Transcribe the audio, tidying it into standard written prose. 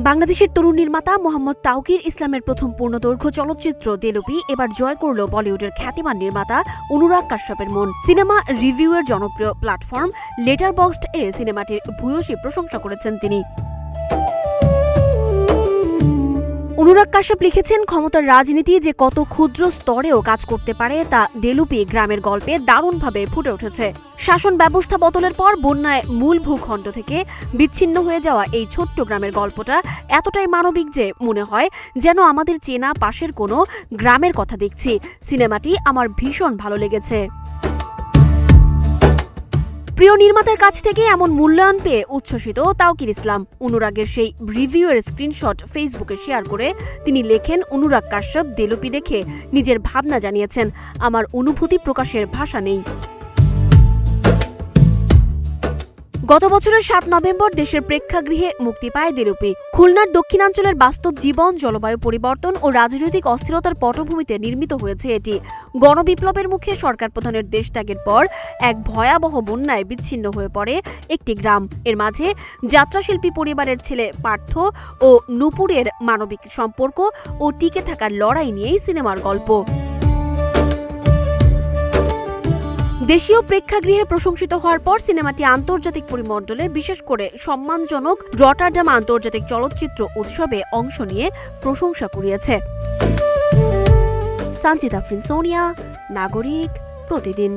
বাংলাদেশের তরুণ নির্মাতা মোহাম্মদ তাওকির ইসলামের প্রথম পূর্ণদৈর্ঘ্য চলচ্চিত্র দেলুপি এবার জয় করল বলিউডের খ্যাতিমান নির্মাতা অনুরাগ কাশ্যপের মন। সিনেমা রিভিউয়ের জনপ্রিয় প্ল্যাটফর্ম লেটারবক্সড এ সিনেমাটির ভূয়সী প্রশংসা করেছেন তিনি। অনুরাগ কাশ্যপ লিখেছেন, ক্ষমতার রাজনীতি যে কত ক্ষুদ্র স্তরেও কাজ করতে পারে তা দেলুপি গ্রামের গল্পে দারুণভাবে ফুটে উঠেছে। শাসন ব্যবস্থা বদলের পর বন্যায় মূল ভূখণ্ড থেকে বিচ্ছিন্ন হয়ে যাওয়া এই ছোট্ট গ্রামের গল্পটা এতটাই মানবিক যে মনে হয় যেন আমাদের চেনা পাশের কোনো গ্রামের কথা দেখছি। সিনেমাটি আমার ভীষণ ভালো লেগেছে। প্রিয় নির্মাতার কাছ থেকে এমন মূল্যায়ন পেয়ে উচ্ছ্বসিত তাওকির ইসলাম। অনুরাগের সেই রিভিউয়ের স্ক্রিনশট ফেসবুকে শেয়ার করে তিনি লেখেন, অনুরাগ কাশ্যপ দেলুপি দেখে নিজের ভাবনা জানিয়েছেন, আমার অনুভূতি প্রকাশের ভাষা নেই। গত বছরের ৭ নভেম্বর দেশের প্রেক্ষাগৃহে মুক্তি পায় দেলুপি। খুলনার দক্ষিণাঞ্চলের বাস্তব জীবন, জলবায়ু পরিবর্তন ও রাজনৈতিক অস্থিরতার পটভূমিতে নির্মিত হয়েছে এটি। গণবিপ্লবের মুখে সরকার প্রধানের দেশত্যাগের পর এক ভয়াবহ বন্যায় বিচ্ছিন্ন হয়ে পড়ে একটি গ্রাম। এর মাঝে যাত্রাশিল্পী পরিবারের ছেলে পার্থ ও নূপুরের মানবিক সম্পর্ক ও টিকে থাকার লড়াই নিয়েই সিনেমার গল্প। দেশীয় প্রেক্ষাগৃহে প্রশংসিত হওয়ার পর সিনেমাটি আন্তর্জাতিক পরিমণ্ডলে, বিশেষ করে সম্মানজনক রটারডাম আন্তর্জাতিক চলচ্চিত্র উৎসবে অংশ নিয়ে প্রশংসা কুড়িয়েছে। সানজিদা আফরিন, সোনিয়া, নাগরিক, প্রতিদিন।